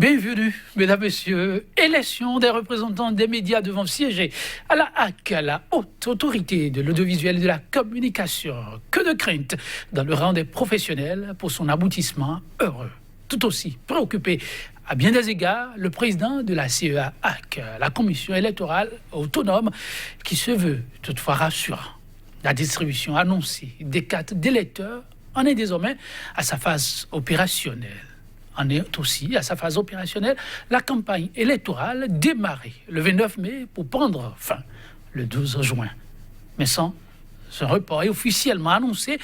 Bienvenue, mesdames, messieurs. Élection des représentants des médias devant siéger à la HAC, la haute autorité de l'audiovisuel et de la communication. Que de crainte dans le rang des professionnels pour son aboutissement heureux. Tout aussi préoccupé à bien des égards, le président de la CEA-HAC, la commission électorale autonome, qui se veut toutefois rassurant. La distribution annoncée des cartes d'électeurs en est désormais à sa phase opérationnelle. En est aussi à sa phase opérationnelle la campagne électorale démarrée le 29 mai pour prendre fin le 12 juin. Mais sans un report est officiellement annoncé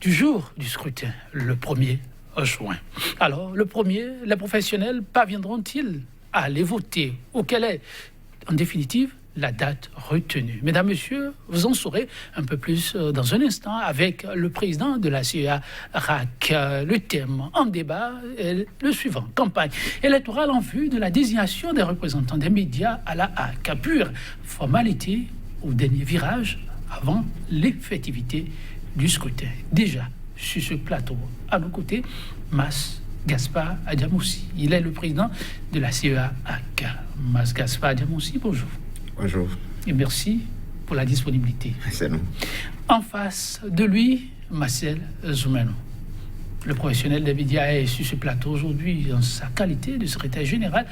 du jour du scrutin, le 1er juin. Alors, le premier, les professionnels parviendront-ils à aller voter? Ou quelle est, en définitive, la date retenue? Mesdames, Messieurs, vous en saurez un peu plus dans un instant avec le président de la CEA-HAC. Le thème en débat est le suivant: campagne électorale en vue de la désignation des représentants des médias à la HAC. Pure formalité au dernier virage avant l'effectivité du scrutin. Déjà sur ce plateau, à nos côtés, Mas Gaspard Adiamoussi. Il est le président de la CEA-HAC. Mas Gaspard Adiamoussi, bonjour. Bonjour. Et merci pour la disponibilité. C'est nous. En face de lui, Marcel Zoumeno. Le professionnel des médias est sur ce plateau aujourd'hui en sa qualité de secrétaire général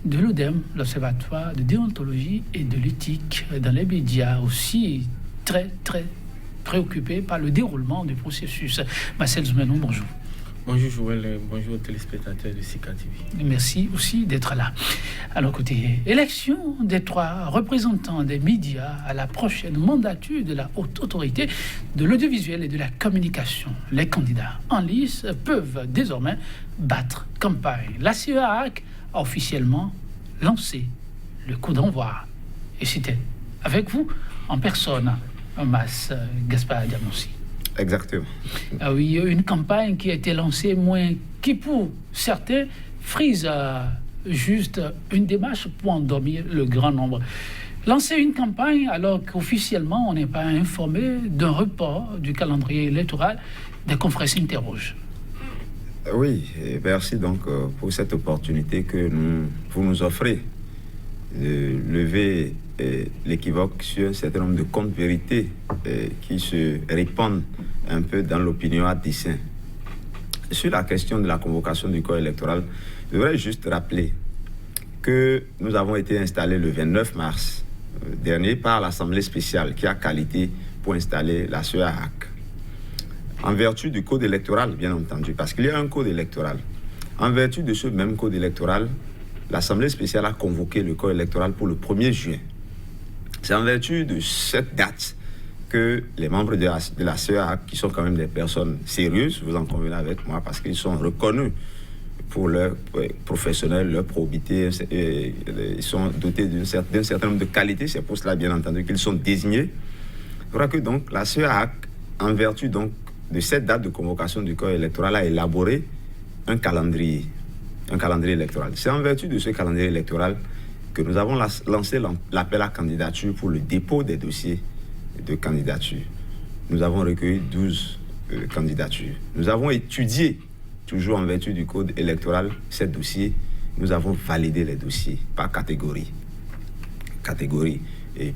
de l'ODEM, l'Observatoire de déontologie et de l'éthique dans les médias, aussi très préoccupé par le déroulement du processus. Marcel Zoumeno, bonjour. Bonjour Joël, bonjour aux téléspectateurs de Sika TV. Merci aussi d'être là. À nos côtés, élection des 3 représentants des médias à la prochaine mandature de la haute autorité de l'audiovisuel et de la communication. Les candidats en lice peuvent désormais battre campagne. La CEA-HAC a officiellement lancé le coup d'envoi. Et c'était avec vous, en personne, Mas Gaspard Adiamoussi. Exactement. Ah oui, une campagne qui a été lancée, qui pour certains frise juste une démarche pour endormir le grand nombre. Lancer une campagne alors qu'officiellement on n'est pas informé d'un report du calendrier électoral, des confrères s'interrogent. Oui, et merci donc pour cette opportunité que vous nous offrez de lever l'équivoque sur un certain nombre de comptes vérités qui se répandent un peu dans l'opinion à dessein. Sur la question de la convocation du corps électoral, je voudrais juste rappeler que nous avons été installés le 29 mars dernier par l'Assemblée spéciale qui a qualité pour installer la CEA-HAC. En vertu du code électoral, bien entendu, parce qu'il y a un code électoral. En vertu de ce même code électoral, l'Assemblée spéciale a convoqué le corps électoral pour le 1er juin. C'est en vertu de cette date que les membres de la CEA, qui sont quand même des personnes sérieuses, vous en convenez avec moi, parce qu'ils sont reconnus pour leur professionnel, leur probité, ils sont dotés d'un certain nombre de qualités, c'est pour cela bien entendu qu'ils sont désignés. Je crois que donc la CEA, en vertu donc de cette date de convocation du corps électoral, a élaboré un calendrier électoral. C'est en vertu de ce calendrier électoral que nous avons lancé l'appel à candidature pour le dépôt des dossiers de candidature. Nous avons recueilli 12 candidatures. Nous avons étudié, toujours en vertu du code électoral, ces dossiers. Nous avons validé les dossiers par catégorie. Catégorie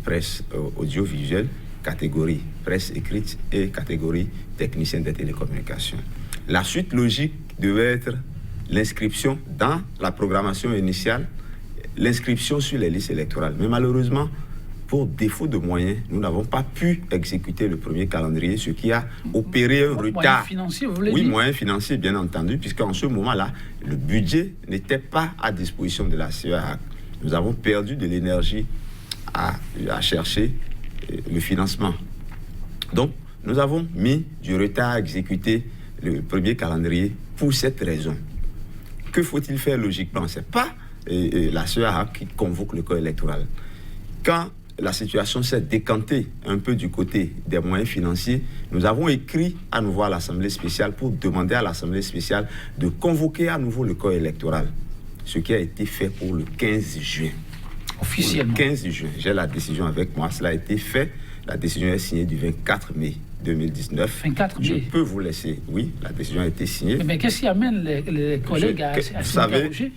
presse audiovisuelle, catégorie presse écrite et catégorie technicien des télécommunications. La suite logique devait être l'inscription dans la programmation initiale, l'inscription sur les listes électorales. Mais malheureusement, pour défaut de moyens, nous n'avons pas pu exécuter le premier calendrier, ce qui a opéré un retard. Moyens financiers, vous voulez dire? Oui, moyens financiers, bien entendu, puisqu'en ce moment-là, le budget n'était pas à disposition de la CEA-HAC. Nous avons perdu de l'énergie à chercher le financement. Donc, nous avons mis du retard à exécuter le premier calendrier pour cette raison. Que faut-il faire logiquement? Ce n'est pas la CEA-HAC qui convoque le corps électoral. Quand la situation s'est décantée un peu du côté des moyens financiers, nous avons écrit à nouveau à l'Assemblée spéciale pour demander à l'Assemblée spéciale de convoquer à nouveau le corps électoral, ce qui a été fait pour le 15 juin. Officiellement. Pour le 15 juin, j'ai la décision avec moi, cela a été fait. La décision est signée du 24 mai 2019. 24 mai. Je peux vous laisser, oui, la décision a été signée. Mais qu'est-ce qui amène les collègues à s'interroger?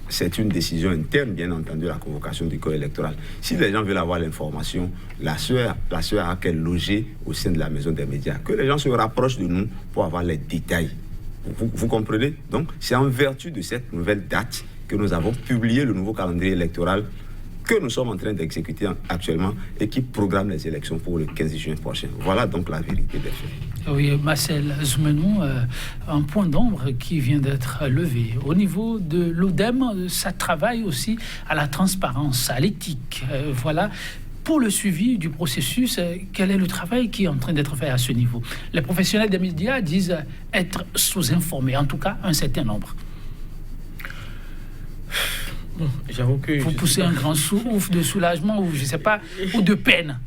C'est une décision interne, bien entendu, la convocation du corps électoral. Si les gens veulent avoir l'information, la SUER a qu'elle loger au sein de la maison des médias. Que les gens se rapprochent de nous pour avoir les détails. Vous comprenez? Donc, c'est en vertu de cette nouvelle date que nous avons publié le nouveau calendrier électoral que nous sommes en train d'exécuter actuellement et qui programme les élections pour le 15 juin prochain. Voilà donc la vérité des faits. Oui, Marcel Zoumenou, un point d'ombre qui vient d'être levé. Au niveau de l'ODEM, ça travaille aussi à la transparence, à l'éthique. Voilà. Pour le suivi du processus, quel est le travail qui est en train d'être fait à ce niveau? Les professionnels des médias disent être sous-informés, en tout cas un certain nombre. Bon, j'avoue que... Vous poussez un grand souffle de soulagement ou je ne sais pas, ou de peine.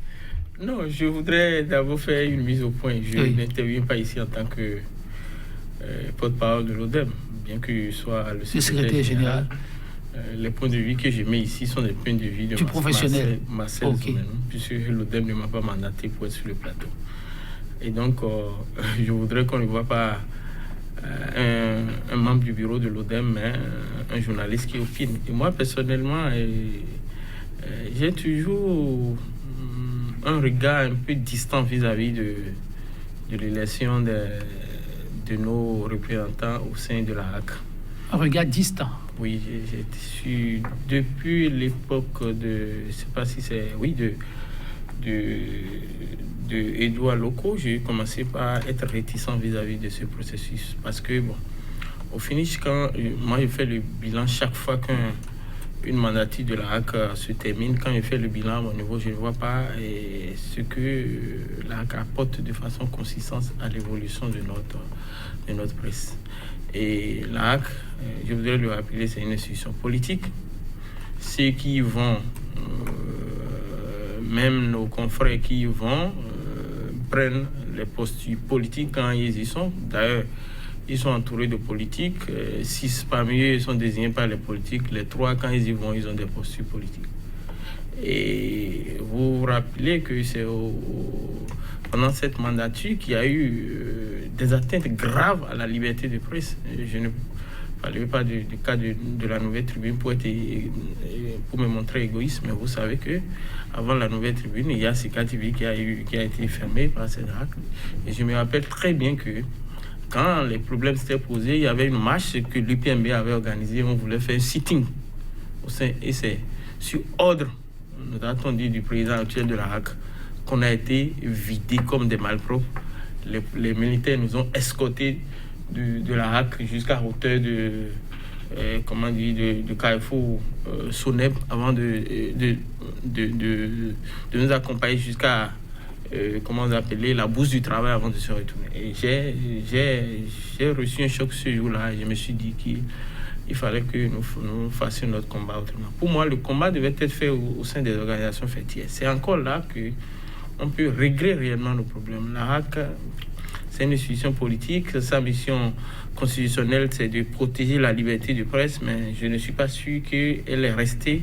Non, je voudrais d'abord faire une mise au point. Je n'interviens pas ici en tant que porte-parole de l'ODEM, bien que je sois le secrétaire général. Les points de vue que je mets ici sont des points de vue de professionnel. Marcel Zoumenou, puisque l'ODEM ne m'a pas mandaté pour être sur le plateau. Et donc, je voudrais qu'on ne voit pas un membre du bureau de l'ODEM, mais un journaliste qui opine. Et moi, personnellement, j'ai toujours un regard un peu distant vis-à-vis de l'élection de nos représentants au sein de la HAC. Un regard distant. Oui, j'ai su depuis l'époque de, je ne sais pas si c'est, oui, de Edouard Locaux, j'ai commencé par être réticent vis-à-vis de ce processus. Parce que, bon, au finish, quand moi je fais le bilan chaque fois qu'une mandature de la HAC se termine, quand je fais le bilan à mon niveau, je ne vois pas ce que la HAC apporte de façon consistante à l'évolution de notre presse. Et la HAC, je voudrais le rappeler, c'est une institution politique. Ceux qui y vont, même nos confrères qui y vont, prennent les postures politiques quand ils y sont. D'ailleurs, ils sont entourés de politiques. 6 parmi eux sont désignés par les politiques. Les 3, quand ils y vont, ils ont des postures politiques. Et vous vous rappelez que c'est pendant cette mandature qu'il y a eu des atteintes graves à la liberté de presse. Je ne parlerai pas du cas de la Nouvelle Tribune pour me montrer égoïste, mais vous savez que avant la Nouvelle Tribune, il y a Sika TV qui a été fermé par cette HAC. Et je me rappelle très bien que quand les problèmes s'étaient posés, il y avait une marche que l'UPMB avait organisée. On voulait faire un sitting au sein, et c'est sur ordre, nous a-t-on dit, du président actuel de la HAC, qu'on a été vidés comme des malpropres. Les militaires nous ont escortés de la HAC jusqu'à hauteur de Carrefour Soneb avant de nous accompagner jusqu'à la bourse du travail avant de se retourner. Et j'ai reçu un choc ce jour-là. Je me suis dit qu'il fallait que nous fassions notre combat autrement. Pour moi, le combat devait être fait au sein des organisations fêtières. C'est encore là qu'on peut régler réellement nos problèmes. La HAC, c'est une institution politique. Sa mission constitutionnelle, c'est de protéger la liberté de presse, mais je ne suis pas sûr qu'elle est restée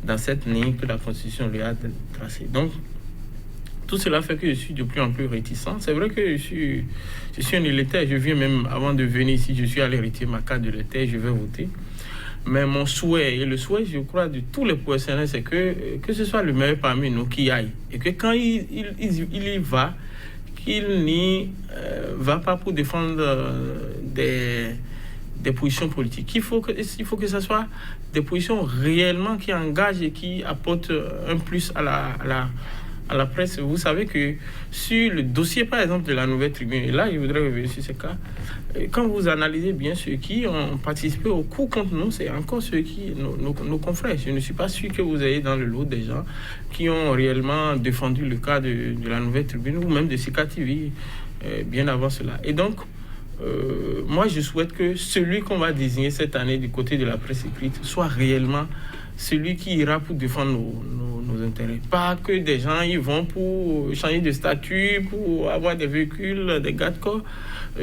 dans cette ligne que la Constitution lui a tracée. Donc, tout cela fait que je suis de plus en plus réticent. C'est vrai que je suis un électeur. Je viens même, avant de venir ici, je suis allé retirer ma carte d'électeur, je vais voter. Mais mon souhait, et le souhait, je crois, de tous les professionnels, c'est que ce soit le meilleur parmi nous qui aille. Et que quand il y va, qu'il n'y va pas pour défendre des positions politiques. Il faut que ce soit des positions réellement qui engagent et qui apportent un plus à la presse. Vous savez que sur le dossier, par exemple, de la Nouvelle Tribune, et là, je voudrais revenir sur ce cas, quand vous analysez bien ceux qui ont participé au coup contre nous, c'est encore ceux qui, nos confrères. Je ne suis pas sûr que vous ayez dans le lot des gens qui ont réellement défendu le cas de la Nouvelle Tribune ou même de Sika TV bien avant cela. Et donc, moi, je souhaite que celui qu'on va désigner cette année du côté de la presse écrite soit réellement celui qui ira pour défendre nos intérêts. Pas que des gens y vont pour changer de statut, pour avoir des véhicules, des garde-corps.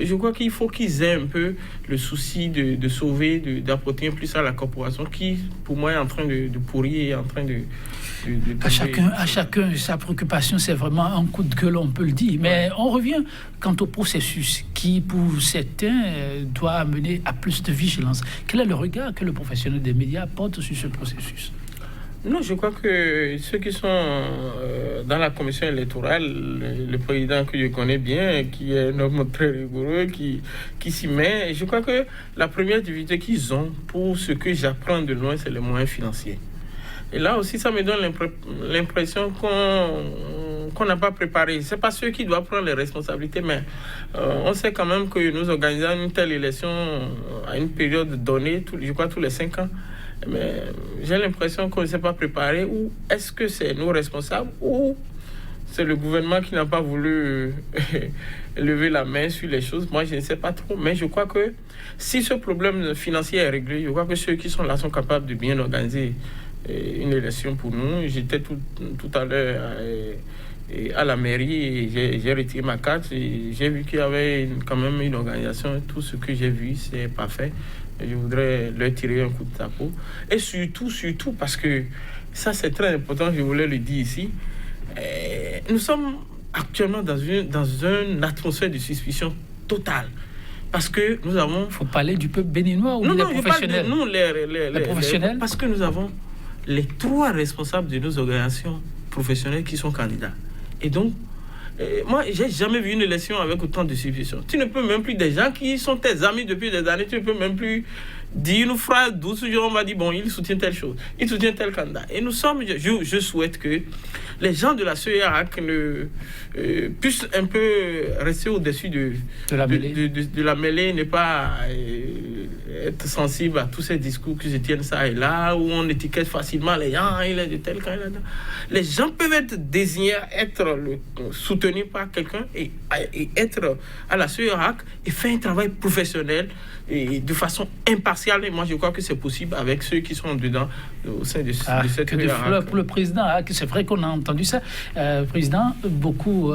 je crois qu'il faut qu'ils aient un peu le souci de sauver, d'apporter plus à la corporation qui, pour moi, est en train de pourrir, est en train de à chacun, sa préoccupation, c'est vraiment un coup de gueule, on peut le dire. Mais on revient quant au processus qui, pour certains, doit amener à plus de vigilance. Quel est le regard que le professionnel des médias porte sur ce processus? Non, je crois que ceux qui sont dans la commission électorale, le président que je connais bien, qui est un homme très rigoureux, qui s'y met, je crois que la première difficulté qu'ils ont, pour ce que j'apprends de loin, c'est les moyens financiers. Et là aussi, ça me donne l'impression qu'on n'a pas préparé. Ce n'est pas ceux qui doivent prendre les responsabilités, mais on sait quand même que nous organisons une telle élection à une période donnée, je crois tous les 5 ans. Mais j'ai l'impression qu'on ne s'est pas préparé. Ou est-ce que c'est nos responsables ou c'est le gouvernement qui n'a pas voulu lever la main sur les choses? Moi, je ne sais pas trop. Mais je crois que si ce problème financier est réglé, je crois que ceux qui sont là sont capables de bien organiser une élection pour nous. J'étais tout à l'heure à la mairie et j'ai retiré ma carte. J'ai vu qu'il y avait quand même une organisation. Tout ce que j'ai vu, c'est parfait. Je voudrais leur tirer un coup de chapeau. Et surtout, parce que ça, c'est très important, je voulais le dire ici. Nous sommes actuellement dans une atmosphère de suspicion totale. Parce que nous avons... Il faut parler du peuple béninois ou des professionnels? Non, les professionnels. Parce que nous avons les 3 responsables de nos organisations professionnelles qui sont candidats. Et donc, moi, j'ai jamais vu une élection avec autant de suspicion. Tu ne peux même plus, des gens qui sont tes amis depuis des années, tu ne peux même plus dire une phrase douce, on va dire, bon, il soutient telle chose, il soutient tel candidat. Et nous sommes, je souhaite que les gens de la CEAC puissent un peu rester au-dessus de la mêlée, ne pas être sensible à tous ces discours qui se tiennent ça et là, où on étiquette facilement les gens, il est de tel candidat. Les gens peuvent être désignés, être soutenus par quelqu'un et être à la CEAC et faire un travail professionnel et de façon impartiale. Et moi, je crois que c'est possible avec ceux qui sont dedans au sein de cette que de fleurs pour le président. C'est vrai qu'on a entendu ça. Président, beaucoup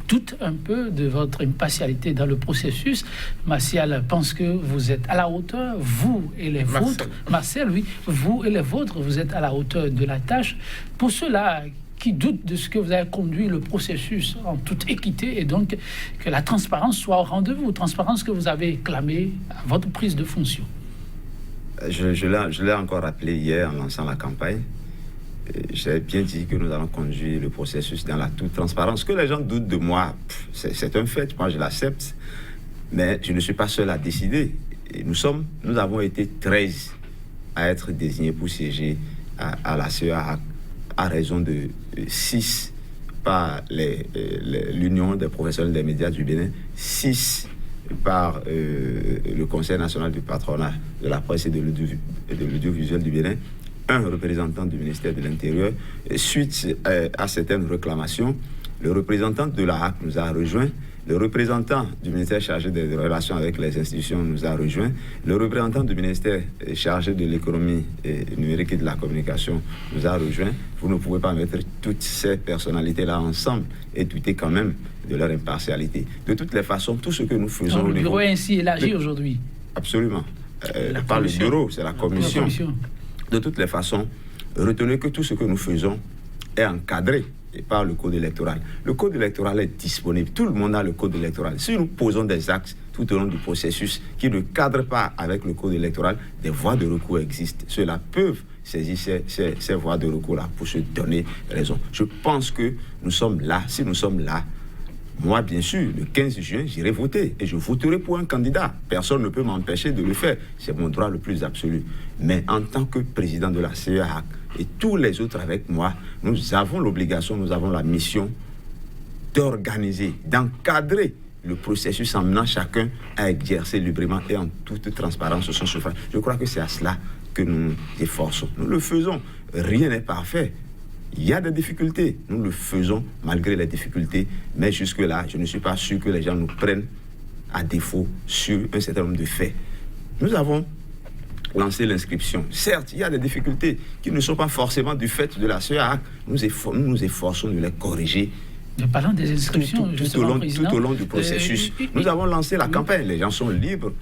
doutent un peu de votre impartialité dans le processus. Martial pense que vous êtes à la hauteur, vous et les vôtres. Marcel, oui, vous et les vôtres, vous êtes à la hauteur de la tâche. Pour ceux-là qui doutent de ce que vous avez conduit le processus en toute équité et donc que la transparence soit au rendez-vous, transparence que vous avez clamée à votre prise de fonction. Je l'ai encore rappelé hier en lançant la campagne. J'ai bien dit que nous allons conduire le processus dans la toute transparence. Que les gens doutent de moi, c'est un fait, moi je l'accepte, mais je ne suis pas seul à décider. Et nous avons été 13 à être désignés pour siéger à la CEAC, à raison de 6 par l'Union des professionnels des médias du Bénin, 6 par le Conseil national du patronat de la presse et de l'audiovisuel du Bénin, un représentant du ministère de l'Intérieur. Suite à certaines réclamations, le représentant de la HAC nous a rejoints, le représentant du ministère chargé des relations avec les institutions nous a rejoints, le représentant du ministère chargé de l'économie numérique et de la communication nous a rejoints. Vous ne pouvez pas mettre toutes ces personnalités-là ensemble et douter quand même de leur impartialité. De toutes les façons, tout ce que nous faisons... Donc, le bureau est ainsi élargi aujourd'hui. Absolument. Par le bureau, c'est la commission. De toutes les façons, retenez que tout ce que nous faisons est encadré par le code électoral. Le code électoral est disponible. Tout le monde a le code électoral. Si nous posons des actes tout au long du processus qui ne cadrent pas avec le code électoral, des voies de recours existent. Ceux-là peuvent saisir ces voies de recours-là pour se donner raison. Je pense que nous sommes là. Si nous sommes là, moi, bien sûr, le 15 juin, j'irai voter et je voterai pour un candidat. Personne ne peut m'empêcher de le faire. C'est mon droit le plus absolu. Mais en tant que président de la CEAC et tous les autres avec moi, nous avons l'obligation, nous avons la mission d'organiser, d'encadrer le processus en menant chacun à exercer librement et en toute transparence son suffrage. Je crois que c'est à cela que nous nous efforçons. Nous le faisons. Rien n'est parfait. Il y a des difficultés. Nous le faisons malgré les difficultés. Mais jusque-là, je ne suis pas sûr que les gens nous prennent à défaut sur un certain nombre de faits. Nous avons lancé l'inscription. Certes, il y a des difficultés qui ne sont pas forcément du fait de la CEAC. Nous nous efforçons de les corriger Parlant des inscriptions, tout au long du processus. Nous avons lancé la campagne. Les gens sont libres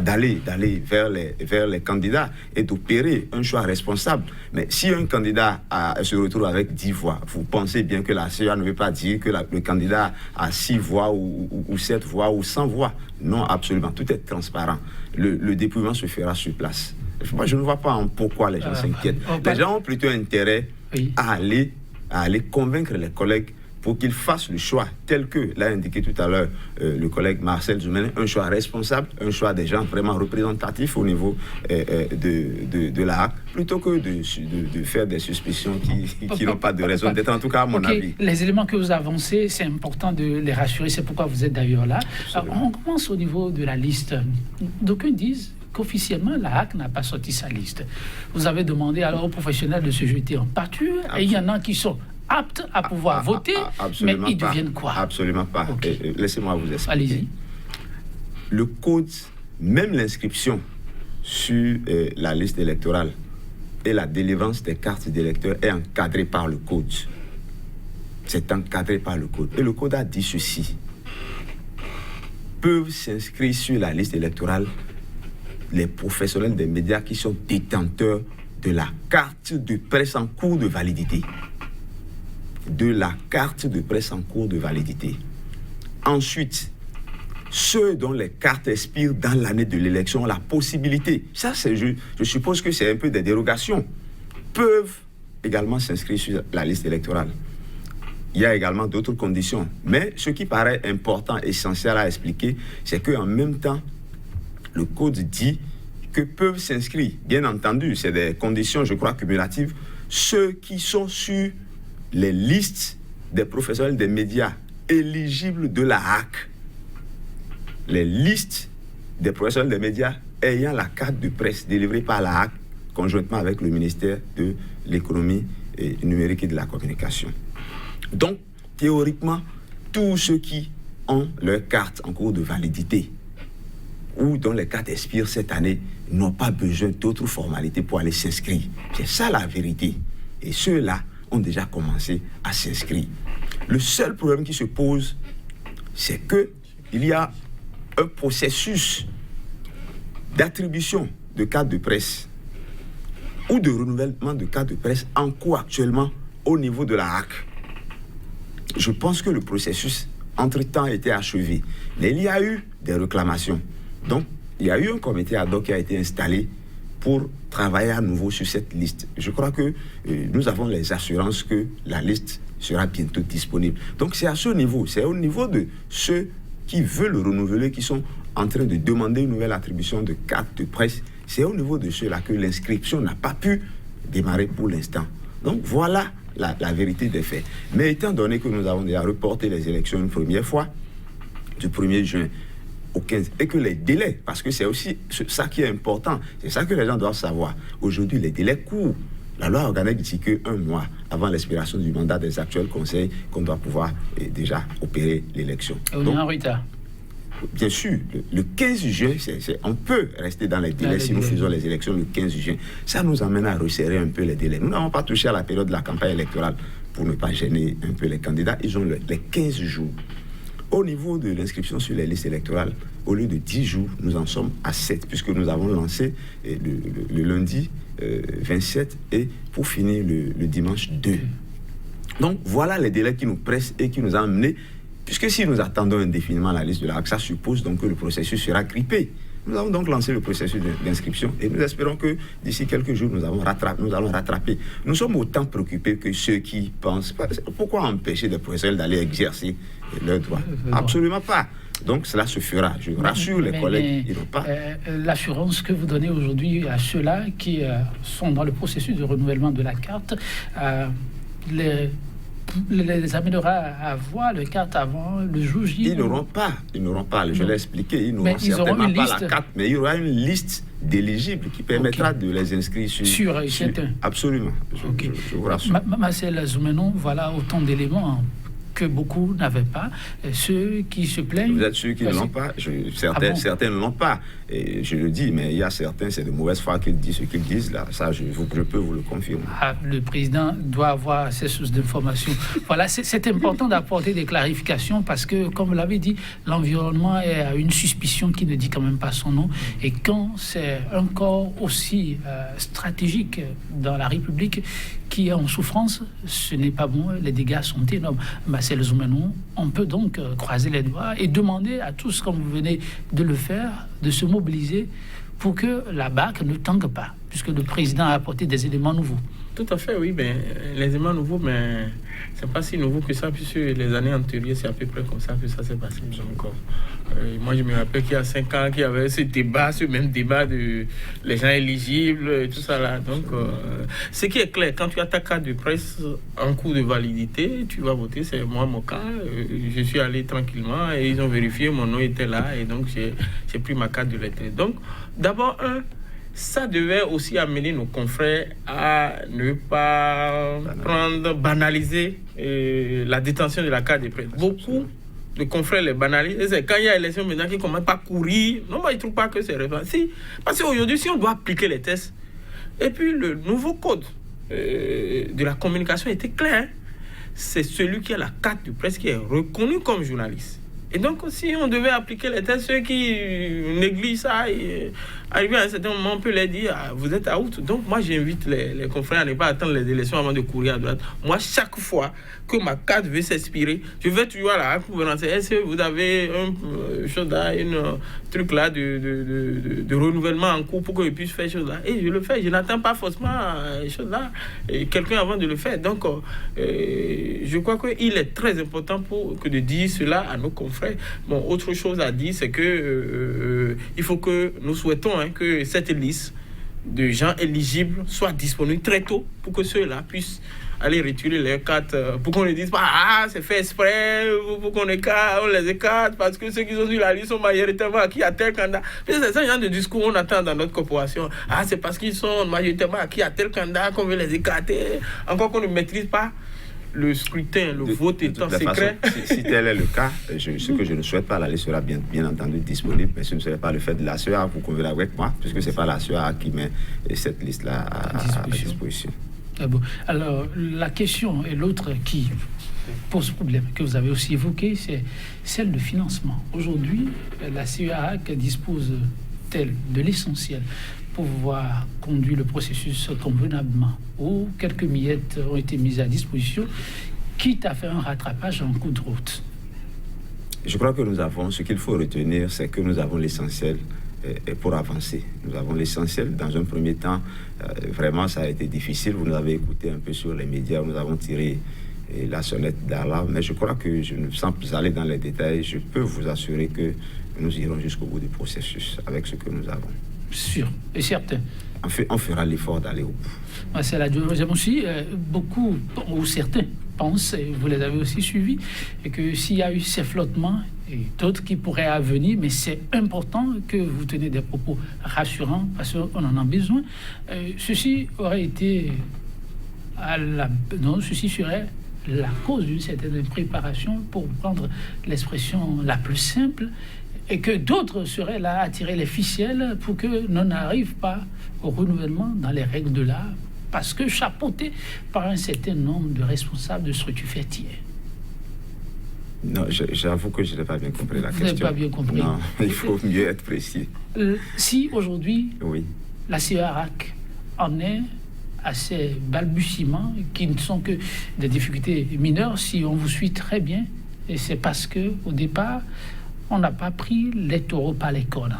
d'aller vers les candidats et d'opérer un choix responsable. Mais si un candidat se retrouve avec 10 voix, vous pensez bien que la CEA ne veut pas dire que le candidat a 6 voix ou 7 voix ou 100 voix. Non, absolument. Tout est transparent. Le dépouillement se fera sur place. Moi, je ne vois pas pourquoi les gens s'inquiètent. Les gens ont plutôt intérêt à aller convaincre les collègues pour qu'ils fassent le choix tel que l'a indiqué tout à l'heure le collègue Marcel Zoumene, un choix responsable, un choix des gens vraiment représentatifs au niveau de la HAC, plutôt que de faire des suspicions qui n'ont pas de raison d'être, en tout cas à mon avis. Les éléments que vous avancez, c'est important de les rassurer, c'est pourquoi vous êtes d'ailleurs là. Alors, on commence au niveau de la liste. D'aucuns disent qu'officiellement, la HAC n'a pas sorti sa liste. Vous avez demandé alors aux professionnels de se jeter en pâture, et il y en a qui sont aptes à pouvoir voter, mais ils deviennent quoi? Absolument pas. Okay. Laissez-moi vous expliquer. Allez-y. Le code, même l'inscription sur la liste électorale et la délivrance des cartes d'électeurs est encadrée par le code. C'est encadré par le code. Et le code a dit ceci. Peuvent s'inscrire sur la liste électorale les professionnels des médias qui sont détenteurs de la carte de presse en cours de validité. De la carte de presse en cours de validité. Ensuite, ceux dont les cartes expirent dans l'année de l'élection ont la possibilité, ça c'est, je suppose que c'est un peu des dérogations, peuvent également s'inscrire sur la liste électorale. Il y a également d'autres conditions. Mais ce qui paraît important, essentiel à expliquer, c'est qu'en même temps, le code dit que peuvent s'inscrire, bien entendu, c'est des conditions, je crois, cumulatives, ceux qui sont sur les listes des professionnels des médias éligibles de la HAC. Les listes des professionnels des médias ayant la carte de presse délivrée par la HAC conjointement avec le ministère de l'économie numérique et de la communication. Donc, théoriquement, tous ceux qui ont leur carte en cours de validité ou dont les cartes expirent cette année n'ont pas besoin d'autres formalités pour aller s'inscrire. C'est ça la vérité. Et ceux-là ont déjà commencé à s'inscrire. Le seul problème qui se pose, c'est qu'il y a un processus d'attribution de cartes de presse ou de renouvellement de cartes de presse en cours actuellement au niveau de la HAC. Je pense que le processus, entre-temps, a été achevé. Mais il y a eu des réclamations. Donc, il y a eu un comité ad hoc qui a été installé pour travailler à nouveau sur cette liste. Je crois que nous avons les assurances que la liste sera bientôt disponible. Donc c'est à ce niveau, c'est au niveau de ceux qui veulent renouveler, qui sont en train de demander une nouvelle attribution de carte de presse, c'est au niveau de ceux-là que l'inscription n'a pas pu démarrer pour l'instant. Donc voilà la vérité des faits. Mais étant donné que nous avons déjà reporté les élections une première fois, du 1er juin au 15, et que les délais, parce que c'est aussi ça qui est important, c'est ça que les gens doivent savoir. Aujourd'hui, les délais courent. La loi organique dit qu'un mois avant l'expiration du mandat des actuels conseils, qu'on doit pouvoir déjà opérer l'élection. On est en retard. Bien sûr, le 15 juin, on peut rester dans les délais si nous faisons les élections le 15 juin. Ça nous amène à resserrer un peu les délais. Nous n'avons pas touché à la période de la campagne électorale pour ne pas gêner un peu les candidats. Ils ont les 15 jours. Au niveau de l'inscription sur les listes électorales, au lieu de 10 jours, nous en sommes à 7, puisque nous avons lancé le lundi 27 et pour finir le dimanche 2. Donc voilà les délais qui nous pressent et qui nous ont amenés, puisque si nous attendons indéfiniment la liste de la HAC, ça suppose donc que le processus sera grippé. Nous avons donc lancé le processus d'inscription et nous espérons que d'ici quelques jours, nous allons rattraper. Nous sommes autant préoccupés que ceux qui pensent, pourquoi empêcher des professionnels d'aller exercer leurs droits? Absolument pas. Donc cela se fera. Je rassure les collègues, ils n'ont pas. L'assurance que vous donnez aujourd'hui à ceux-là qui sont dans le processus de renouvellement de la carte, les amènera à avoir le carte avant le jour J. Ils n'auront pas, je l'ai expliqué, ils n'auront certainement pas la carte, mais il y aura une liste d'éligibles qui permettra de les inscrire sur certains. Absolument, je vous rassure. Marcel Zoumene, voilà autant d'éléments que beaucoup n'avaient pas. Ceux qui se plaignent... Vous êtes sûr qu'ils ne l'ont pas? Certains ne l'ont pas. Et je le dis, mais il y a certains, c'est de mauvaise foi qu'ils disent ce qu'ils disent là. Ça, je peux vous le confirmer. Le président doit avoir ces sources d'informations. Voilà, c'est important d'apporter des clarifications parce que, comme vous l'avez dit, l'environnement est à une suspicion qui ne dit quand même pas son nom. Et quand c'est un corps aussi stratégique dans la République qui est en souffrance, ce n'est pas bon, les dégâts sont énormes. Marcel Zoumenou, on peut donc croiser les doigts et demander à tous, comme vous venez de le faire, de se mobiliser pour que la BAC ne tangue pas, puisque le président a apporté des éléments nouveaux. Tout à fait, oui. Ben, les éléments nouveaux, mais c'est pas si nouveau que ça, puisque les années antérieures, c'est à peu près comme ça que ça s'est passé. Donc, moi, je me rappelle qu'il y a 5 ans, qu'il y avait ce même débat de les gens éligibles, et tout ça là. Donc, ce qui est clair, quand tu as ta carte de presse en cours de validité, tu vas voter. C'est moi, mon cas. Je suis allé tranquillement et ils ont vérifié, mon nom était là, et donc j'ai pris ma carte de lettre. Donc, d'abord, ça devait aussi amener nos confrères à ne pas banaliser la détention de la carte de presse. Beaucoup de confrères les banalisent. Et c'est quand il y a élection maintenant qu'ils ne commencent pas à courir. Non, moi, ils ne trouvent pas que c'est référent. Si, parce qu'aujourd'hui, si on doit appliquer les tests, et puis le nouveau code de la communication était clair, c'est celui qui a la carte de presse qui est reconnu comme journaliste. Et donc, si on devait appliquer les tests, ceux qui négligent ça, arrivé à un certain moment, on peut leur dire, vous êtes out. Donc, moi, j'invite les confrères à ne pas attendre les élections avant de courir à droite. Moi, chaque fois que ma carte veut s'expirer, je vais toujours à la pour me renseigner. Est-ce que vous avez un truc là de renouvellement en cours pour que je puisse faire chose là? Et je le fais. Je n'attends pas forcément chose là quelqu'un avant de le faire. Donc, je crois qu'il est très important que de dire cela à nos confrères. Bon, autre chose à dire, c'est que il faut que nous souhaitons que cette liste de gens éligibles soit disponible très tôt pour que ceux-là puissent aller retirer leurs cartes, pour qu'on ne dise pas c'est fait exprès, pour qu'on les écarte, parce que ceux qui sont sur la liste sont majoritairement acquis à tel candidat. C'est ce genre de discours qu'on attend dans notre corporation. C'est parce qu'ils sont majoritairement acquis à tel candidat qu'on veut les écarter, encore qu'on ne maîtrise pas le scrutin, le vote étant secret. Si tel est le cas, ce que je ne souhaite pas, la liste sera bien entendu disponible, mais ce ne serait pas le fait de la CEA, vous convenez avec moi, puisque ce n'est pas la CEA qui met cette liste-là à disposition. Bon. Alors, la question et l'autre qui pose problème, que vous avez aussi évoqué, c'est celle de financement. Aujourd'hui, la CEAC dispose-t-elle de l'essentiel pour pouvoir conduire le processus convenablement, où quelques miettes ont été mises à disposition, quitte à faire un rattrapage en cours de route? Je crois que ce qu'il faut retenir, c'est que nous avons l'essentiel pour avancer. Nous avons l'essentiel. Dans un premier temps, vraiment, ça a été difficile. Vous nous avez écouté un peu sur les médias, nous avons tiré la sonnette d'alarme, mais je crois que sans plus aller dans les détails, je peux vous assurer que nous irons jusqu'au bout du processus avec ce que nous avons. Sûr et certain. On fera l'effort d'aller au bout. C'est la deuxième aussi. Beaucoup, ou certains, pensent, et vous les avez aussi suivis, et que s'il y a eu ces flottements, et d'autres qui pourraient advenir, mais c'est important que vous tenez des propos rassurants, parce qu'on en a besoin. Ceci aurait été ceci serait la cause d'une certaine préparation, pour prendre l'expression la plus simple, et que d'autres seraient là à tirer les ficelles pour que l'on n'arrive pas au renouvellement dans les règles de l'art, parce que chapeauté par un certain nombre de responsables de structures fertières. Non, j'avoue que je n'ai pas bien compris la question. Vous n'avez pas bien compris. Non, il faut mieux être précis. Si aujourd'hui, oui, la CEAC en est à ces balbutiements qui ne sont que des difficultés mineures, si on vous suit très bien, et c'est parce que au départ, on n'a pas pris les taureaux par les cornes.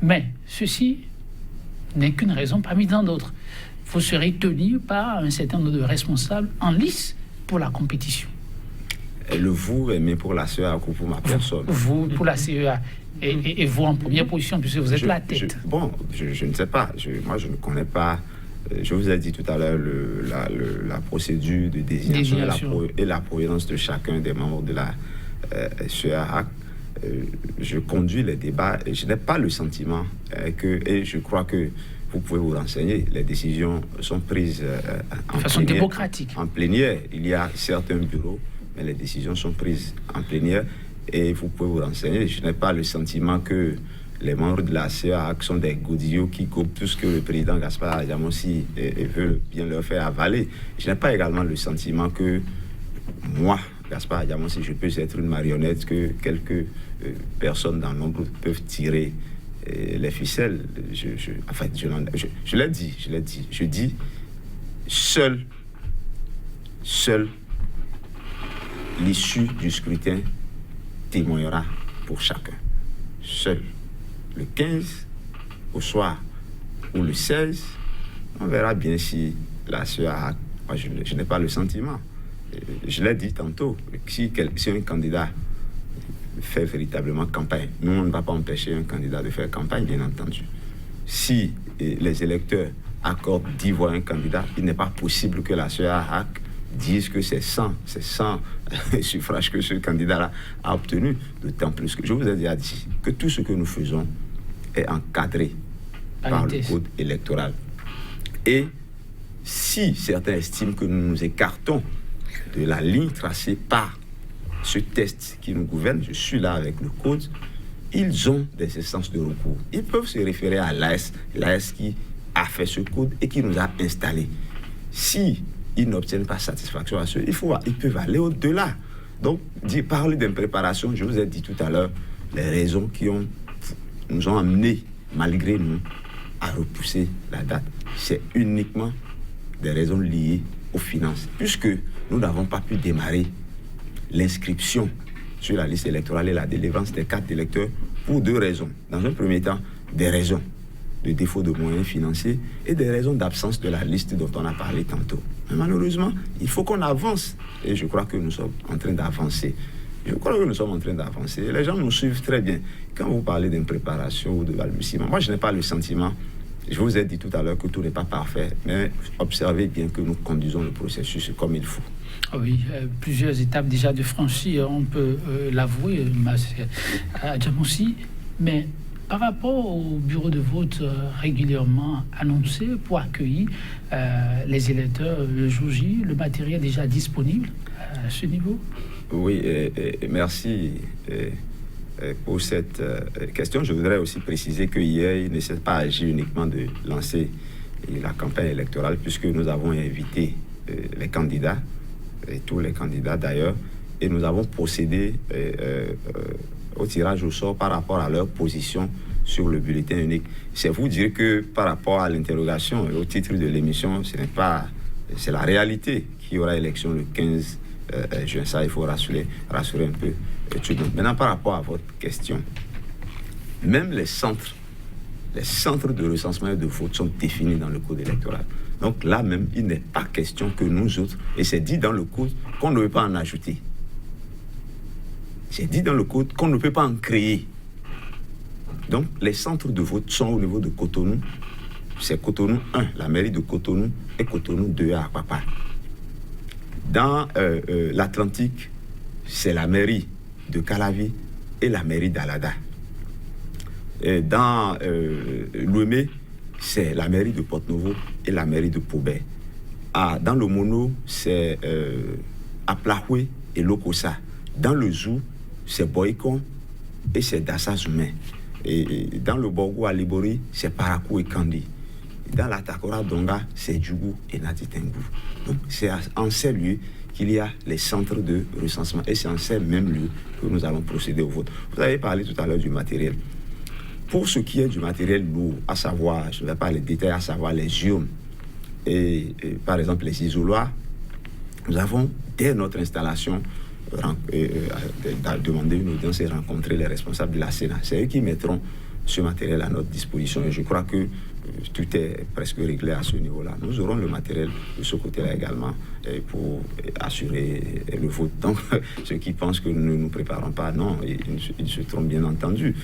Mais ceci n'est qu'une raison parmi tant d'autres. Vous serez tenu par un certain nombre de responsables en lice pour la compétition. Et le vous aimez pour la CEA ou pour ma personne? Vous pour la CEA. Et vous en première position, puisque vous êtes la tête. Je ne sais pas. Moi, je ne connais pas. Je vous ai dit tout à l'heure la procédure de désignation et la provenance de chacun des membres de la CEA. Je conduis les débats et je n'ai pas le sentiment et je crois que vous pouvez vous renseigner, les décisions sont prises de façon démocratique. En plénière, il y a certains bureaux mais les décisions sont prises en plénière et vous pouvez vous renseigner. Je n'ai pas le sentiment que les membres de la CEAC sont des godillots qui coupent tout ce que le président Gaspard Adjamossi veut bien leur faire avaler. Je n'ai pas également le sentiment que moi, Gaspard Adjamossi, je peux être une marionnette que quelques personnes dans l'ombre peuvent tirer les ficelles. Je l'ai dit. Je dis, seul l'issue du scrutin témoignera pour chacun. Seul. Le 15 au soir ou le 16, on verra bien si la CEAC, moi je n'ai pas le sentiment. Je l'ai dit tantôt, si un candidat fait véritablement campagne, nous on ne va pas empêcher un candidat de faire campagne, bien entendu. Si les électeurs accordent 10 voix à un candidat, il n'est pas possible que la CEAC dise que c'est 100 suffrages que ce candidat-là a obtenu, d'autant plus que je vous ai déjà dit que tout ce que nous faisons est encadré par le code électoral. Et si certains estiment que nous nous écartons de la ligne tracée par ce test qui nous gouverne, je suis là avec le code, ils ont des instances de recours. Ils peuvent se référer à l'AS qui a fait ce code et qui nous a installés. Si ils n'obtiennent pas satisfaction à ce, ils peuvent aller au-delà. Donc, parler d'impréparation, je vous ai dit tout à l'heure, les raisons qui nous ont amenés, malgré nous, à repousser la date. C'est uniquement des raisons liées aux finances, puisque nous n'avons pas pu démarrer l'inscription sur la liste électorale et la délivrance des cartes d'électeurs pour 2 raisons. Dans un premier temps, des raisons de défaut de moyens financiers et des raisons d'absence de la liste dont on a parlé tantôt. Mais malheureusement, il faut qu'on avance et je crois que nous sommes en train d'avancer. Les gens nous suivent très bien. Quand vous parlez d'impréparation ou de balbutiement, moi je n'ai pas le sentiment, je vous ai dit tout à l'heure que tout n'est pas parfait, mais observez bien que nous conduisons le processus comme il faut. Oui, plusieurs étapes déjà de franchir, on peut l'avouer, Adjamossi, mais par rapport au bureau de vote régulièrement annoncé pour accueillir les électeurs le jour J, le matériel est déjà disponible à ce niveau? Oui, merci pour cette question. Je voudrais aussi préciser que hier, il ne s'est pas agi uniquement de lancer la campagne électorale, puisque nous avons invité les candidats, et tous les candidats d'ailleurs, et nous avons procédé au tirage au sort par rapport à leur position sur le bulletin unique. C'est vous dire que par rapport à l'interrogation et au titre de l'émission, c'est la réalité qu'il y aura élection le 15 juin. Ça, il faut rassurer un peu tout le monde. Maintenant, par rapport à votre question, même les centres de recensement et de vote sont définis dans le code électoral. Donc là même, il n'est pas question que nous autres, et c'est dit dans le code qu'on ne veut pas en ajouter. C'est dit dans le code qu'on ne peut pas en créer. Donc, les centres de vote sont au niveau de Cotonou. C'est Cotonou 1, la mairie de Cotonou, et Cotonou 2 à Apapa. Dans l'Atlantique, c'est la mairie de Calavi et la mairie d'Alada. Dans l'Ouémé, c'est la mairie de Porte-Novo et la mairie de Pobé. Dans le Mono, c'est Aplahoué et Lokosa. Dans le Zou, c'est Boycon et c'est Dassa-Zoumé. Et dans le Borgo à Libori, c'est Parakou et Kandi. Dans la Takora Donga, c'est Djougou et Natitengu. Donc, c'est en ces lieux qu'il y a les centres de recensement. Et c'est en ces mêmes lieux que nous allons procéder au vote. Vous avez parlé tout à l'heure du matériel. Pour ce qui est du matériel lourd, à savoir, je ne vais pas les détails, à savoir les urnes et par exemple les isoloirs, nous avons, dès notre installation, demandé une audience et rencontrer les responsables de la Sénat. C'est eux qui mettront ce matériel à notre disposition et je crois que tout est presque réglé à ce niveau-là. Nous aurons le matériel de ce côté-là également pour assurer le vote. Donc, ceux qui pensent que nous ne nous préparons pas, non, ils se trompent bien entendu.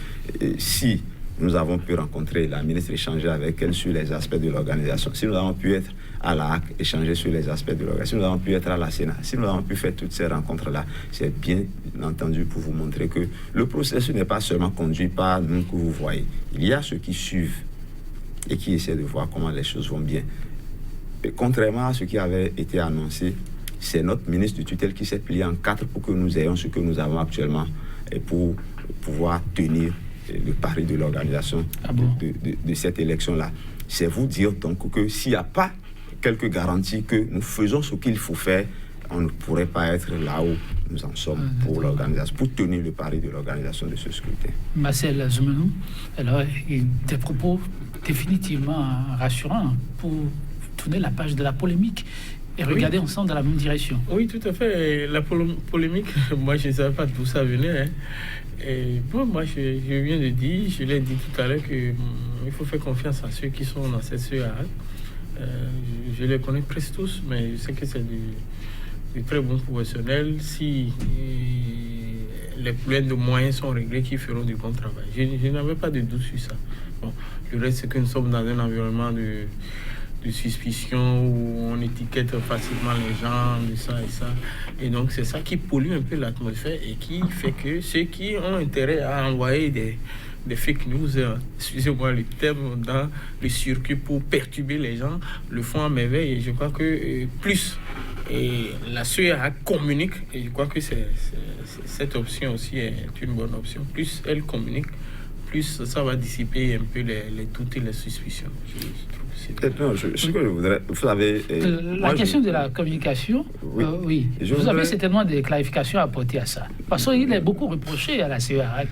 Si nous avons pu rencontrer la ministre, échanger avec elle sur les aspects de l'organisation, si nous avons pu être à la HAC, échanger sur les aspects de l'organisation, si nous avons pu être à la Sénat, si nous avons pu faire toutes ces rencontres-là, c'est bien entendu pour vous montrer que le processus n'est pas seulement conduit par nous que vous voyez. Il y a ceux qui suivent et qui essaient de voir comment les choses vont bien. Et contrairement à ce qui avait été annoncé, c'est notre ministre de tutelle qui s'est plié en 4 pour que nous ayons ce que nous avons actuellement et pour pouvoir tenir le pari de l'organisation de cette élection-là. C'est vous dire donc que s'il n'y a pas quelques garanties que nous faisons ce qu'il faut faire, on ne pourrait pas être là où nous en sommes pour l'organisation, pour tenir le pari de l'organisation de ce scrutin. Marcel Zoumenou, alors, des propos définitivement rassurants pour tourner la page de la polémique et regarder ensemble dans la même direction. Oui, tout à fait. La polémique, moi, je ne savais pas d'où ça venait. Et bon, moi, je viens de dire, je l'ai dit tout à l'heure, qu'il faut faire confiance à ceux qui sont dans cette CEA. Je les connais presque tous, mais je sais que c'est des très bons professionnels. Si les problèmes de moyens sont réglés, qui feront du bon travail. Je n'avais pas de doute sur ça. Bon, le reste, c'est que nous sommes dans un environnement de suspicion où on étiquette facilement les gens de ça et ça. Et donc, c'est ça qui pollue un peu l'atmosphère et qui fait que ceux qui ont intérêt à envoyer des fake news, excusez-moi le terme, dans le circuit pour perturber les gens, le font à merveille. Et je crois que plus la CEA communique, et je crois que cette option aussi est une bonne option, plus elle communique, plus ça va dissiper un peu les doutes et les suspicions. Ce que je voudrais... Vous savez... la question de la communication, oui. Vous avez certainement des clarifications à apporter à ça. Parce qu'il est beaucoup reproché à la CEA.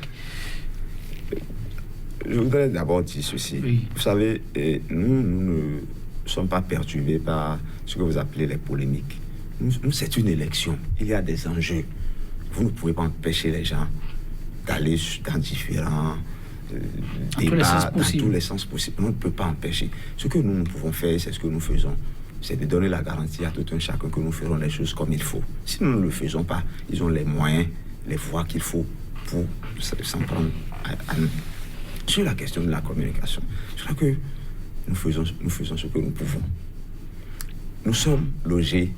Je voudrais d'abord dire ceci. Oui. Vous savez, nous ne sommes pas perturbés par ce que vous appelez les polémiques. Nous, c'est une élection. Il y a des enjeux. Vous ne pouvez pas empêcher les gens d'aller dans différents... débat dans tous les sens possibles. On ne peut pas empêcher. Ce que nous pouvons faire, c'est ce que nous faisons. C'est de donner la garantie à tout un chacun que nous ferons les choses comme il faut. Si nous ne le faisons pas, ils ont les moyens, les voies qu'il faut pour s'en prendre à nous. Sur la question de la communication, je crois que nous faisons ce que nous pouvons. Nous sommes logés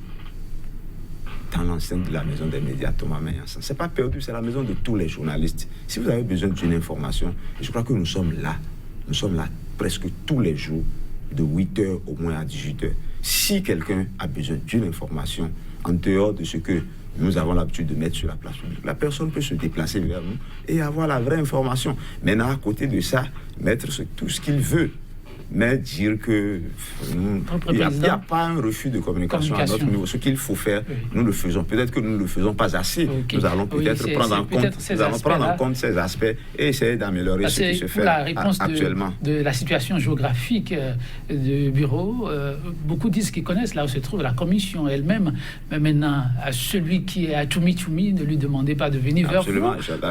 dans l'enceinte de la maison des médias Thomas Meillansan. C'est pas perdu, c'est la maison de tous les journalistes. Si vous avez besoin d'une information, je crois que nous sommes là presque tous les jours, de 8h au moins à 18h. Si quelqu'un a besoin d'une information en dehors de ce que nous avons l'habitude de mettre sur la place publique, la personne peut se déplacer vers nous et avoir la vraie information. Maintenant, à côté de ça, mettre tout ce qu'il veut. Mais dire que il n'y a pas un refus de communication à notre niveau. Ce qu'il faut faire, nous le faisons. Peut-être que nous ne le faisons pas assez. Nous allons peut-être prendre en compte ces aspects et essayer d'améliorer ce qui se fait actuellement. De la situation géographique du bureau, beaucoup disent qu'ils connaissent là où se trouve la commission elle-même. Mais maintenant, à celui qui est à Tchoumi, ne lui demandez pas de venir vers vous.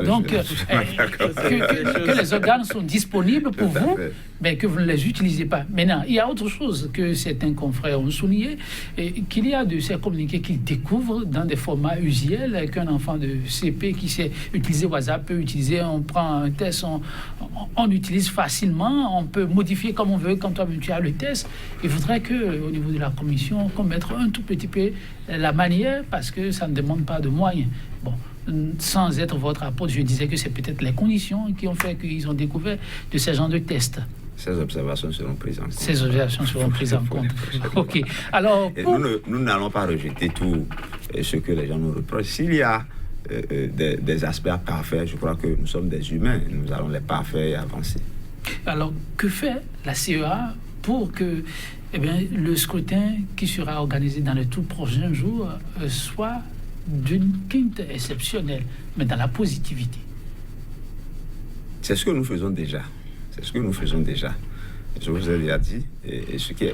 Donc, que les organes sont disponibles pour vous, mais que vous ne les utilisez pas. Maintenant, il y a autre chose que certains confrères ont souligné, qu'il y a de ces communiqués qu'ils découvrent dans des formats usuels, qu'un enfant de CP qui sait utiliser WhatsApp peut utiliser. On prend un test, on utilise facilement, on peut modifier comme on veut quand tu as le test. Il faudrait qu'au niveau de la commission, qu'on mette un tout petit peu la manière, parce que ça ne demande pas de moyens. Bon, sans être votre apôtre, je disais que c'est peut-être les conditions qui ont fait qu'ils ont découvert de ces genres de tests. Ces observations seront prises en compte. Ces observations seront prises en compte. OK. Alors, nous n'allons pas rejeter tout ce que les gens nous reprochent. S'il y a des aspects à parfaire, je crois que nous sommes des humains. Nous allons les parfaire et avancer. Alors, que fait la CEA pour que le scrutin qui sera organisé dans les tout prochains jours soit d'une quinte exceptionnelle, mais dans la positivité? C'est ce que nous faisons déjà. C'est ce que nous faisons déjà. Je vous ai déjà dit,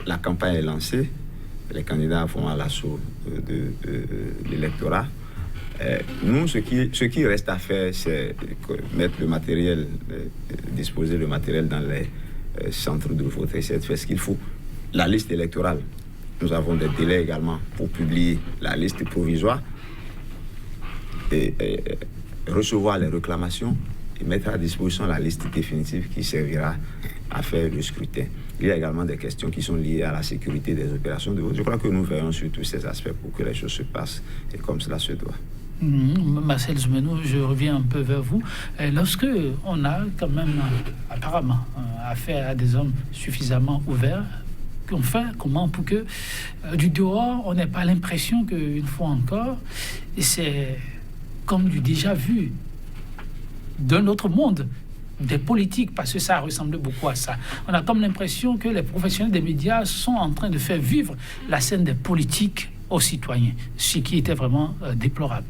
la campagne est lancée, les candidats vont à l'assaut de l'électorat. Nous, ce qui reste à faire, c'est mettre le matériel, disposer le matériel dans les centres de vote, essayer de faire ce qu'il faut. La liste électorale, nous avons des délais également pour publier la liste provisoire et recevoir les réclamations et mettre à disposition la liste définitive qui servira à faire le scrutin. Il y a également des questions qui sont liées à la sécurité des opérations de vote. Je crois que nous verrons sur tous ces aspects pour que les choses se passent et comme cela se doit. Marcel Zoumenou, je reviens un peu vers vous. Lorsque on a quand même apparemment affaire à des hommes suffisamment ouverts, qu'on fait, comment pour que du dehors, on n'ait pas l'impression qu'une fois encore, c'est comme du déjà vu d'un autre monde, des politiques, parce que ça ressemble beaucoup à ça. On a comme l'impression que les professionnels des médias sont en train de faire vivre la scène des politiques aux citoyens, ce qui était vraiment déplorable.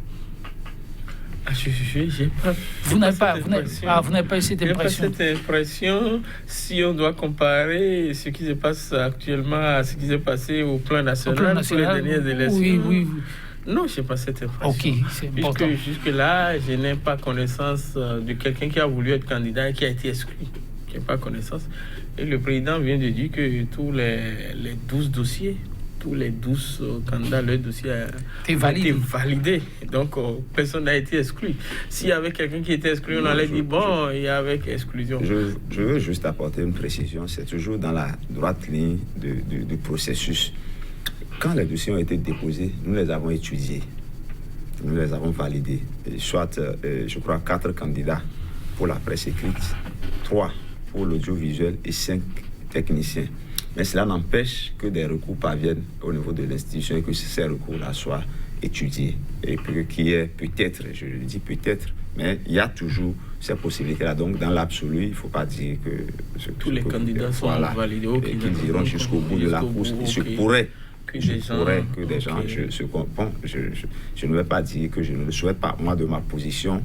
Vous n'avez pas eu cette impression. Cette impression, si on doit comparer ce qui se passe actuellement à ce qui s'est passé au plan national, pour les dernières élections. Oui. Non, je n'ai pas cette impression. Ok, c'est important. Jusque-là, je n'ai pas connaissance de quelqu'un qui a voulu être candidat et qui a été exclu. Je n'ai pas connaissance. Et le président vient de dire que tous les 12 dossiers, tous les 12 candidats, leur dossier a été validé. Donc, personne n'a été exclu. S'il y avait quelqu'un qui était exclu, on allait dire, bon, il y avait exclusion. Je veux juste apporter une précision. C'est toujours dans la droite ligne du processus. Quand les dossiers ont été déposés, nous les avons étudiés. Nous les avons validés. Soit, je crois, 4 candidats pour la presse écrite, 3 pour l'audiovisuel et 5 techniciens. Mais cela n'empêche que des recours parviennent au niveau de l'institution et que ces recours-là soient étudiés. Et qu'il y ait peut-être, je le dis peut-être, mais il y a toujours ces possibilités-là. Donc, dans l'absolu, il ne faut pas dire que tous les candidats sont validés. Et qu'ils iront jusqu'au bout de la course. Il se pourrait que des gens se comprennent. Je ne vais pas dire que je ne le souhaite pas. Moi, de ma position,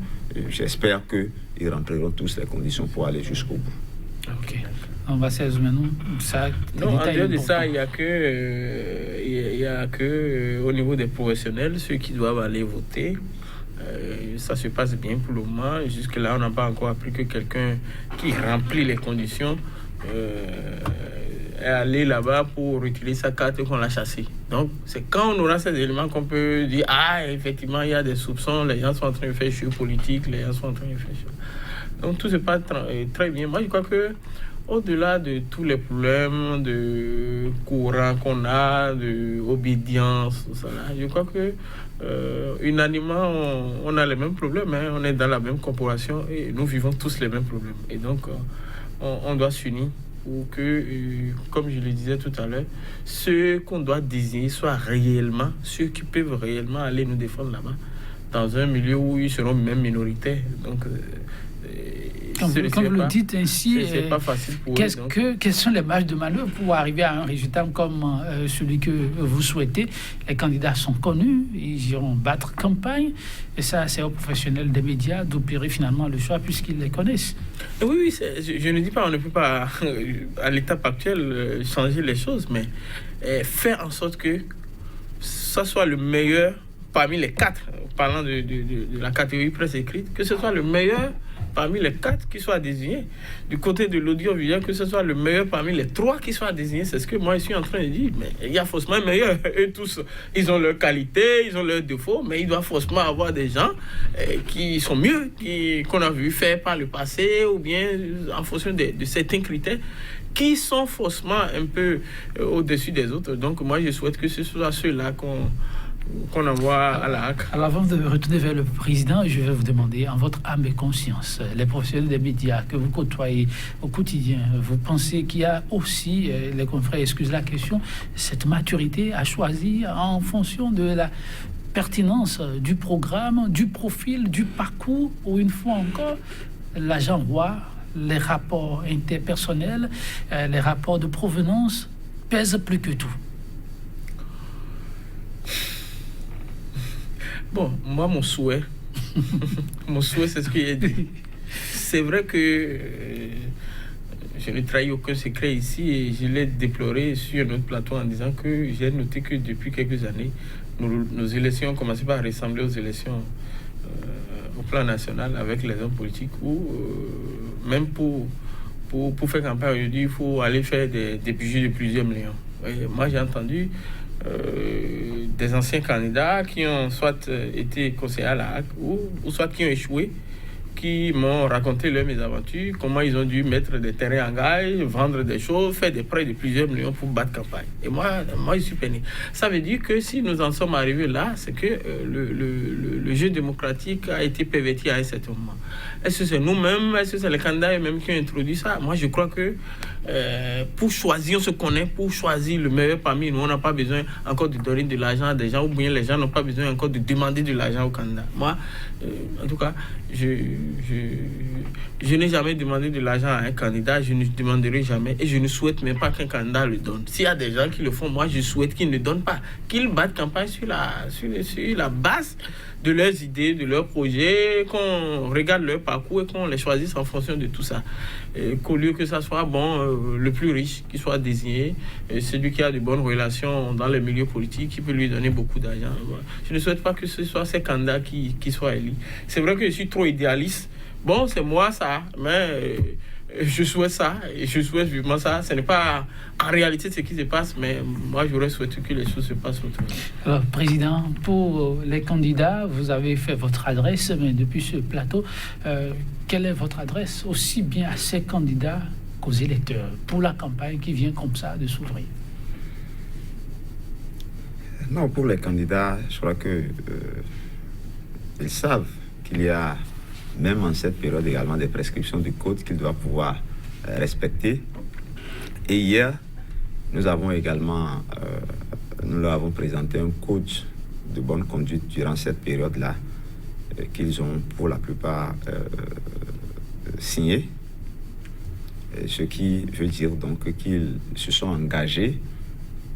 j'espère qu'ils rempliront tous les conditions pour aller jusqu'au bout. Ok. On va s'examiner. Non, en dehors de ça, il n'y a que au niveau des professionnels, ceux qui doivent aller voter. Ça se passe bien pour le moment. Jusque-là, on n'a pas encore appris que quelqu'un qui remplit les conditions est allé là-bas pour retirer sa carte et qu'on l'a chassé. Donc, c'est quand on aura ces éléments qu'on peut dire, effectivement, il y a des soupçons, les gens sont en train de faire jeu politique, les gens sont en train de faire jeu. Donc, tout se passe très bien. Moi, je crois que au-delà de tous les problèmes de courant qu'on a, d'obédience, tout ça, je crois que unanimement, on a les mêmes problèmes. On est dans la même corporation et nous vivons tous les mêmes problèmes. Et donc, on doit s'unir pour que, comme je le disais tout à l'heure, ceux qu'on doit désigner soient réellement, ceux qui peuvent réellement aller nous défendre là-bas, dans un milieu où ils seront même minoritaires. Donc, comme vous le dites ainsi, c'est pas facile pour eux, quelles sont les marges de manœuvre pour arriver à un résultat comme celui que vous souhaitez? Les candidats sont connus, ils iront battre campagne, et ça, c'est aux professionnels des médias d'opérer finalement le choix puisqu'ils les connaissent. Oui, je ne dis pas, on ne peut pas, à l'étape actuelle, changer les choses, mais faire en sorte que ça soit le meilleur parmi les 4, parlant de la catégorie presse écrite, que ce soit le meilleur parmi les 4 qui soient désignés. Du côté de l'audiovisuel, que ce soit le meilleur parmi les 3 qui soient désignés. C'est ce que moi, je suis en train de dire. Mais il y a forcément un meilleur. Eux tous, ils ont leurs qualités, ils ont leurs défauts, mais il doit forcément avoir des gens qui sont mieux, qu'on a vu faire par le passé, ou bien en fonction de certains critères, qui sont forcément un peu au-dessus des autres. Donc moi, je souhaite que ce soit ceux-là qu'on envoie à la HAC. Alors avant de retourner vers le président, je vais vous demander, en votre âme et conscience, les professionnels des médias que vous côtoyez au quotidien, vous pensez qu'il y a aussi, les confrères excusent la question, cette maturité à choisir en fonction de la pertinence du programme, du profil, du parcours, ou une fois encore, l'agent roi, les rapports interpersonnels, les rapports de provenance pèsent plus que tout? Bon, moi, mon souhait, c'est ce qu'il a dit. C'est vrai que je ne trahis aucun secret ici et je l'ai déploré sur notre plateau en disant que j'ai noté que depuis quelques années, nos élections ont commencé par ressembler aux élections au plan national avec les hommes politiques où même pour faire campagne aujourd'hui, il faut aller faire des budgets de plusieurs millions. Et moi, j'ai entendu des anciens candidats qui ont soit été conseillers à la HAC ou soit qui ont échoué, qui m'ont raconté leurs mésaventures, comment ils ont dû mettre des terrains en gage, vendre des choses, faire des prêts de plusieurs millions pour battre campagne. Et moi je suis peiné. Ça veut dire que si nous en sommes arrivés là, c'est que le jeu démocratique a été perverti à un certain moment. Est-ce que c'est nous-mêmes, est-ce que c'est les candidats eux-mêmes qui ont introduit ça? Moi, je crois que pour choisir, on se connaît, pour choisir le meilleur parmi nous. On n'a pas besoin encore de donner de l'argent à des gens, ou bien les gens n'ont pas besoin encore de demander de l'argent aux candidats. Moi, en tout cas, je n'ai jamais demandé de l'argent à un candidat, je ne demanderai jamais, et je ne souhaite même pas qu'un candidat le donne. S'il y a des gens qui le font, moi, je souhaite qu'ils ne donnent pas, qu'ils battent campagne sur la base de leurs idées, de leurs projets, qu'on regarde leur parcours et qu'on les choisisse en fonction de tout ça. Qu'au lieu que ça soit le plus riche qui soit désigné, celui qui a de bonnes relations dans les milieux politiques, qui peut lui donner beaucoup d'argent. Je ne souhaite pas que ce soit ces candidats qui soient élus. C'est vrai que je suis trop idéaliste. Bon, c'est moi ça, mais je souhaite ça, et je souhaite vivement ça. Ce n'est pas en réalité ce qui se passe, mais moi j'aurais souhaité que les choses se passent autrement. Alors, Président, pour les candidats, vous avez fait votre adresse, mais depuis ce plateau, quelle est votre adresse, aussi bien à ces candidats qu'aux électeurs, pour la campagne qui vient comme ça de s'ouvrir? Non, pour les candidats, je crois que ils savent qu'il y a, même en cette période également, des prescriptions du code qu'ils doivent pouvoir respecter. Et hier, nous avons également, nous leur avons présenté un code de bonne conduite durant cette période-là, qu'ils ont pour la plupart signé. Ce qui veut dire donc qu'ils se sont engagés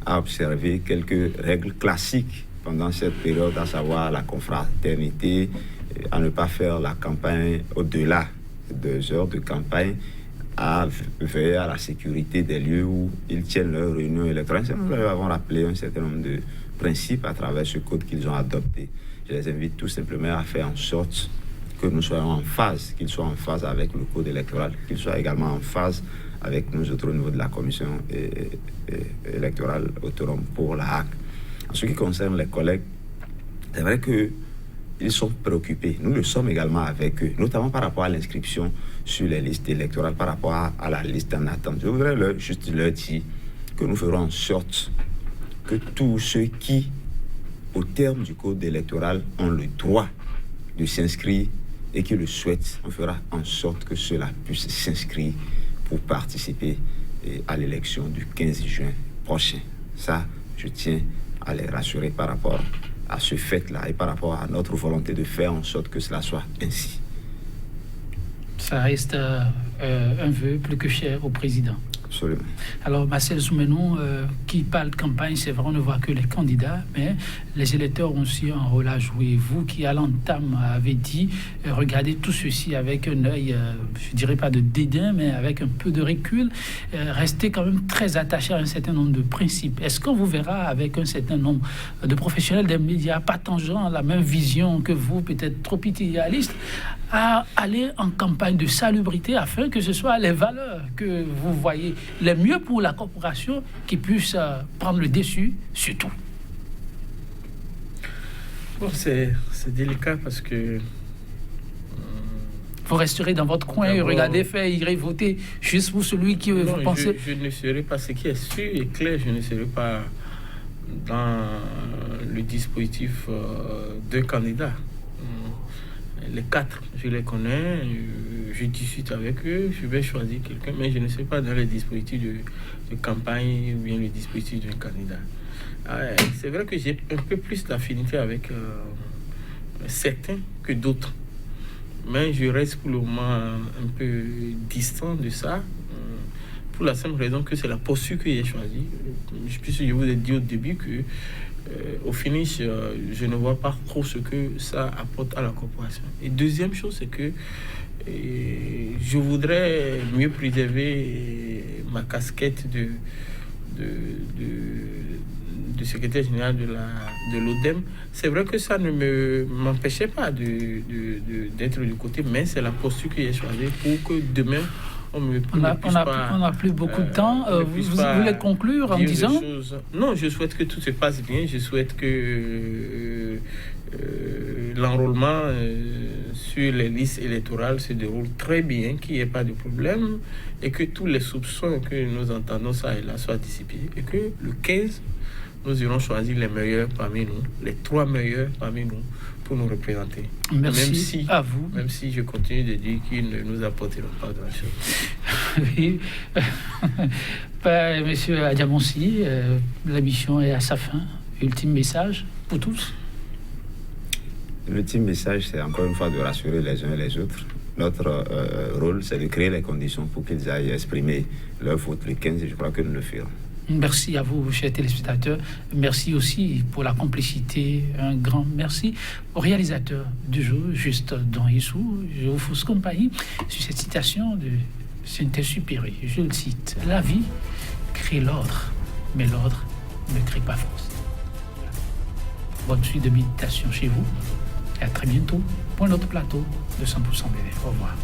à observer quelques règles classiques pendant cette période, à savoir la confraternité, à ne pas faire la campagne au-delà des heures de campagne, à veiller à la sécurité des lieux où ils tiennent leurs réunions électorales. Nous leur avons rappelé un certain nombre de principes à travers ce code qu'ils ont adopté. Je les invite tout simplement à faire en sorte que nous soyons en phase, qu'ils soient en phase avec le code électoral, qu'ils soient également en phase avec nous autres au niveau de la commission électorale autonome pour la HAC. En ce qui concerne les collègues, c'est vrai qu'ils sont préoccupés. Nous le sommes également avec eux, notamment par rapport à l'inscription sur les listes électorales, par rapport à la liste en attente. Je voudrais juste leur dire que nous ferons en sorte que tous ceux qui, au terme du code électoral, ont le droit de s'inscrire et qui le souhaitent, on fera en sorte que cela puisse s'inscrire pour participer à l'élection du 15 juin prochain. Ça, je tiens à les rassurer par rapport à ce fait-là et par rapport à notre volonté de faire en sorte que cela soit ainsi. Ça reste un vœu plus que cher au président. Absolument. Alors, Marcel Soumenou, qui parle de campagne, c'est vrai, on ne voit que les candidats, mais les électeurs ont aussi un rôle à jouer. Vous, qui à l'entame avez dit, regardez tout ceci avec un œil, je dirais pas de dédain, mais avec un peu de recul, restez quand même très attaché à un certain nombre de principes. Est-ce qu'on vous verra avec un certain nombre de professionnels des médias partageant la même vision que vous, peut-être trop idéaliste, à aller en campagne de salubrité afin que ce soit les valeurs que vous voyez les mieux pour la corporation qui puissent prendre le dessus sur tout? Bon, c'est délicat parce que... Vous resterez dans votre coin et regardez faire, irez voter juste pour celui qui vous pensez... Je ne serai pas, ce qui est sûr et clair, je ne serai pas dans le dispositif de candidats. Les 4, je les connais, je discute avec eux, je vais choisir quelqu'un, mais je ne sais pas dans les dispositifs de campagne ou bien le dispositif d'un candidat. C'est vrai que j'ai un peu plus d'affinité avec certains que d'autres, mais je reste pour le moment un peu distant de ça, pour la simple raison que c'est la posture que j'ai choisie. Je vous ai dit au début que au finish, je ne vois pas trop ce que ça apporte à la corporation. Et deuxième chose, c'est que je voudrais mieux préserver ma casquette de secrétaire général de l'ODEM. C'est vrai que ça ne m'empêchait pas d'être du côté, mais c'est la posture que j'ai choisie pour que demain, on n'a plus beaucoup de temps. Vous voulez conclure en disant... Non, je souhaite que tout se passe bien. Je souhaite que l'enrôlement sur les listes électorales se déroule très bien, qu'il n'y ait pas de problème et que tous les soupçons que nous entendons ça et là soient dissipés. Et que le 15, nous irons choisir les meilleurs parmi nous, les 3 meilleurs parmi nous, pour nous représenter. Merci à vous. Même si je continue de dire qu'ils ne nous apporteront pas grand-chose. Oui. Monsieur Adjamonsi, la mission est à sa fin. Ultime message pour tous. L'ultime message, c'est encore une fois de rassurer les uns et les autres. Notre rôle, c'est de créer les conditions pour qu'ils aillent exprimer leur faute le 15 et je crois que nous le ferons. Merci à vous, chers téléspectateurs. Merci aussi pour la complicité. Un grand merci au réalisateur du jour, Juste Don Issou. Je vous fais compagnie sur cette citation de Saint-Exupéry. Je le cite. La vie crée l'ordre, mais l'ordre ne crée pas force. Bonne suite de méditation chez vous et à très bientôt pour notre plateau de 100% BD. Au revoir.